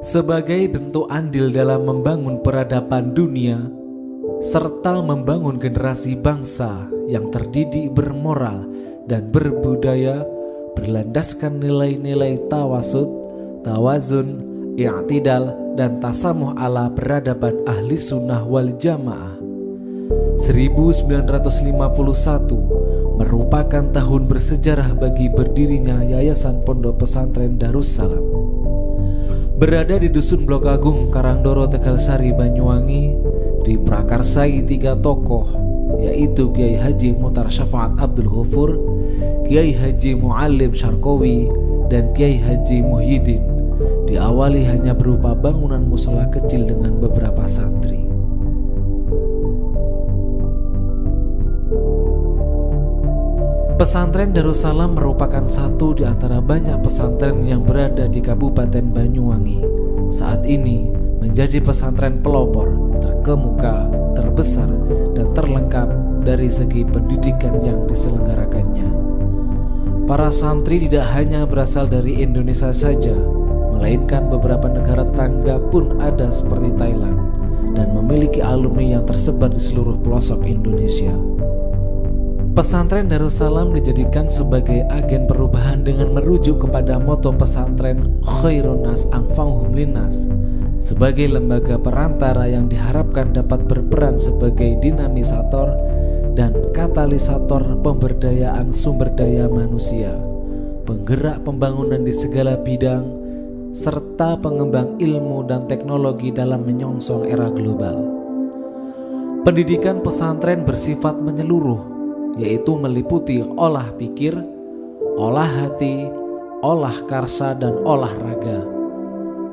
sebagai bentuk andil dalam membangun peradaban dunia serta membangun generasi bangsa yang terdidik bermoral dan berbudaya berlandaskan nilai-nilai tawasud, tawazun, i'tidal, dan tasamuh ala peradaban ahli sunnah wal jamaah. 1951 merupakan tahun bersejarah bagi berdirinya Yayasan Pondok Pesantren Darussalam. Berada di Dusun Blok Agung, Karangdoro, Tegalsari, Banyuwangi, diprakarsai 3 tokoh, yaitu Kiai Haji Muhtar Syafaat Abdul Ghafur, Kiai Haji Muallim Syarqawi, dan Kiai Haji Muhyiddin. Diawali hanya berupa bangunan mushola kecil dengan beberapa santri. Pesantren Darussalam merupakan satu di antara banyak pesantren yang berada di Kabupaten Banyuwangi. Saat ini menjadi pesantren pelopor, terkemuka, terbesar, dan terlengkap dari segi pendidikan yang diselenggarakannya. Para santri tidak hanya berasal dari Indonesia saja, melainkan beberapa negara tetangga pun ada seperti Thailand dan memiliki alumni yang tersebar di seluruh pelosok Indonesia. Pesantren Darussalam dijadikan sebagai agen perubahan dengan merujuk kepada moto pesantren Khairun Nas Anfa'uhum Linnas, sebagai lembaga perantara yang diharapkan dapat berperan sebagai dinamisator dan katalisator pemberdayaan sumber daya manusia, penggerak pembangunan di segala bidang, serta pengembang ilmu dan teknologi dalam menyongsong era global. Pendidikan pesantren bersifat menyeluruh, yaitu meliputi olah pikir, olah hati, olah karsa, dan olah raga.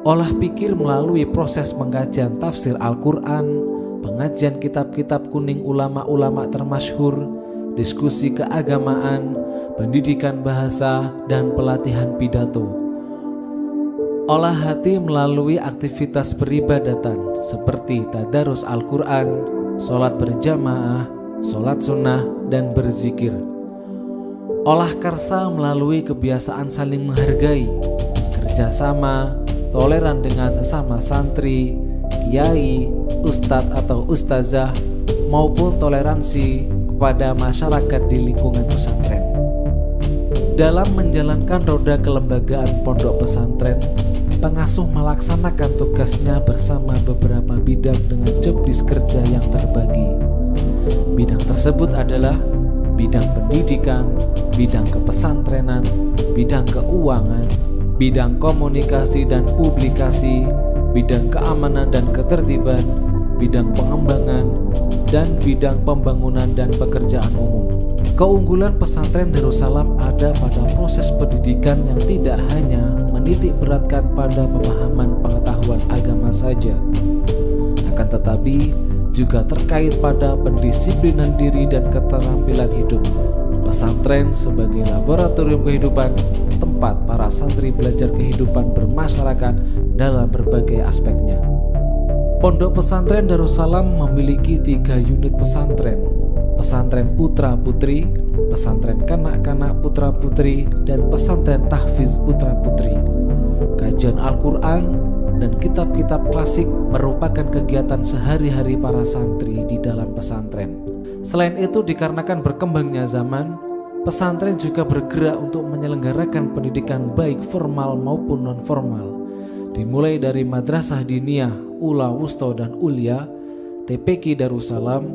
Olah pikir melalui proses pengkajian tafsir Al-Quran, pengajian kitab-kitab kuning ulama-ulama termasyhur, diskusi keagamaan, pendidikan bahasa, dan pelatihan pidato. Olah hati melalui aktivitas peribadatan seperti tadarus Al-Quran, sholat berjamaah, sholat sunnah, dan berzikir. Olah karsa melalui kebiasaan saling menghargai, kerjasama, toleran dengan sesama santri, kiai, ustadz atau ustazah, maupun toleransi kepada masyarakat di lingkungan pesantren. Dalam menjalankan roda kelembagaan pondok pesantren, pengasuh melaksanakan tugasnya bersama beberapa bidang dengan job desk kerja yang terbagi. Bidang tersebut adalah bidang pendidikan, bidang kepesantrenan, bidang keuangan, bidang komunikasi dan publikasi, bidang keamanan dan ketertiban, bidang pengembangan, dan bidang pembangunan dan pekerjaan umum. Keunggulan pesantren Darussalam ada pada proses pendidikan yang tidak hanya menitik beratkan pada pemahaman pengetahuan agama saja, akan tetapi juga terkait pada pendisiplinan diri dan keterampilan hidup. Pesantren sebagai laboratorium kehidupan, tempat para santri belajar kehidupan bermasyarakat dalam berbagai aspeknya. Pondok Pesantren Darussalam memiliki 3 unit pesantren: pesantren putra putri, pesantren kanak-kanak putra putri, dan pesantren tahfiz putra putri. Kajian Al-Quran dan kitab-kitab klasik merupakan kegiatan sehari-hari para santri di dalam pesantren. Selain itu, dikarenakan berkembangnya zaman, pesantren juga bergerak untuk menyelenggarakan pendidikan baik formal maupun non-formal, dimulai dari madrasah diniyah, ula, wusta, dan ulia, TPQ Darussalam,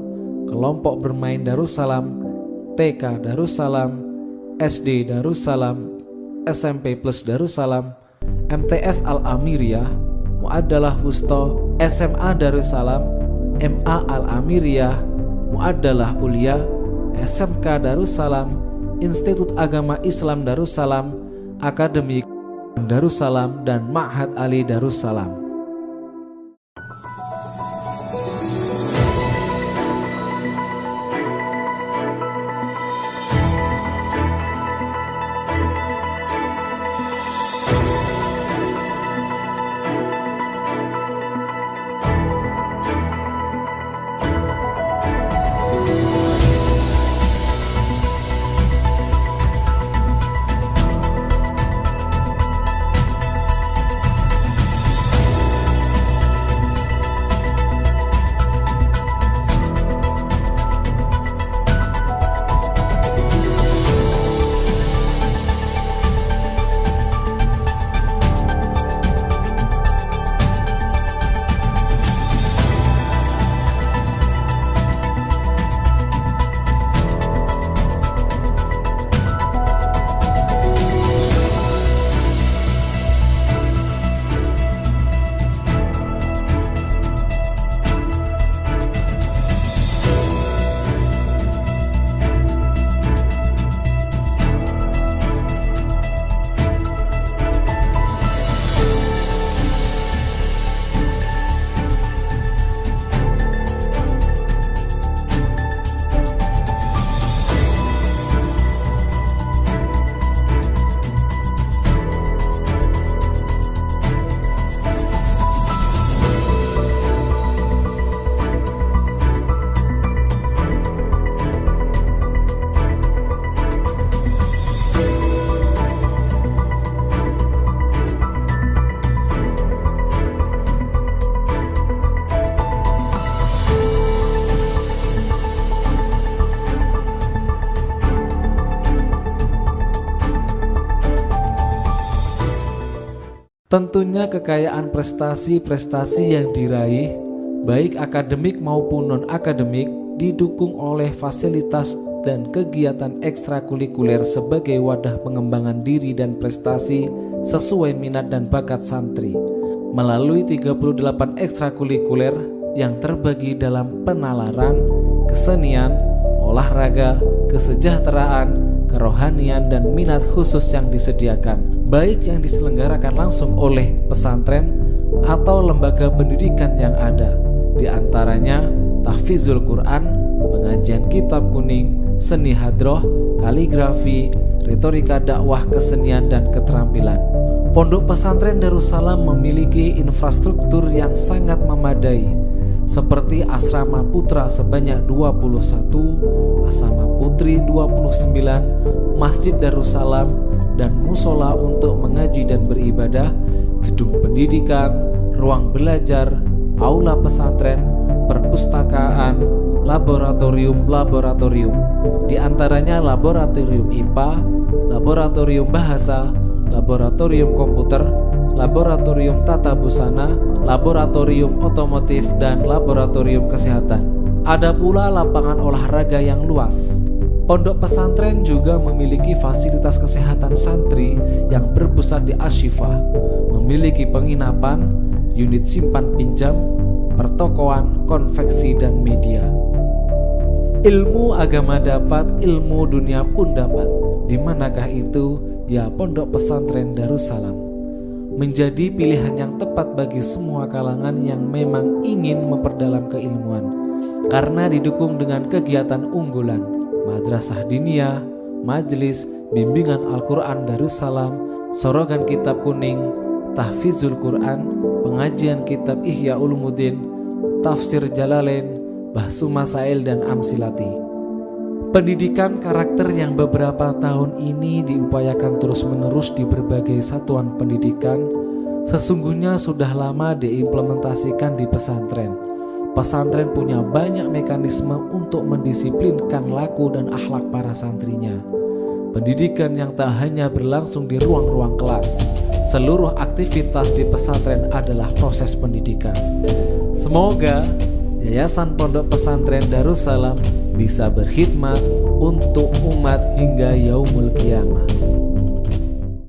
kelompok bermain Darussalam, TK Darussalam, SD Darussalam, SMP Plus Darussalam, MTS Al-Amiriyah, Mu'addalah Wusta, SMA Darussalam, MA Al-Amiriyah, Mu'addalah Ulia, SMK Darussalam, Institut Agama Islam Darussalam, Akademi Darussalam, dan Ma'had Ali Darussalam. Tentunya kekayaan prestasi-prestasi yang diraih, baik akademik maupun non-akademik, didukung oleh fasilitas dan kegiatan ekstrakurikuler sebagai wadah pengembangan diri dan prestasi sesuai minat dan bakat santri. Melalui 38 ekstrakurikuler yang terbagi dalam penalaran, kesenian, olahraga, kesejahteraan, kerohanian, dan minat khusus yang disediakan, baik yang diselenggarakan langsung oleh pesantren atau lembaga pendidikan yang ada, di antaranya tahfizul Quran, pengajian kitab kuning, seni hadroh, kaligrafi, retorika dakwah, kesenian, dan keterampilan. Pondok Pesantren Darussalam memiliki infrastruktur yang sangat memadai, seperti asrama putra sebanyak 21, asrama putri 29, Masjid Darussalam, dan musola untuk mengaji dan beribadah, gedung pendidikan, ruang belajar, aula pesantren, perpustakaan, laboratorium, di antaranya laboratorium IPA, laboratorium bahasa, laboratorium komputer, laboratorium tata busana, laboratorium otomotif, dan laboratorium kesehatan. Ada pula lapangan olahraga yang luas. Pondok pesantren juga memiliki fasilitas kesehatan santri yang berpusat di Ashifa, memiliki penginapan, unit simpan pinjam, pertokoan, konveksi, dan media. Ilmu agama dapat, ilmu dunia pun dapat. Di manakah itu? Ya, Pondok Pesantren Darussalam menjadi pilihan yang tepat bagi semua kalangan yang memang ingin memperdalam keilmuan, karena didukung dengan kegiatan unggulan, madrasah diniyah, majelis, bimbingan Al-Quran Darussalam, sorogan kitab kuning, tahfizul Quran, pengajian kitab Ihya Ulumuddin, tafsir Jalalain, bahsu masail, dan amsilati. Pendidikan karakter yang beberapa tahun ini diupayakan terus-menerus di berbagai satuan pendidikan sesungguhnya sudah lama diimplementasikan di pesantren. Pesantren punya banyak mekanisme untuk mendisiplinkan laku dan akhlak para santrinya. Pendidikan yang tak hanya berlangsung di ruang-ruang kelas, seluruh aktivitas di pesantren adalah proses pendidikan. Semoga Yayasan Pondok Pesantren Darussalam bisa berkhidmat untuk umat hingga yaumul qiyamah.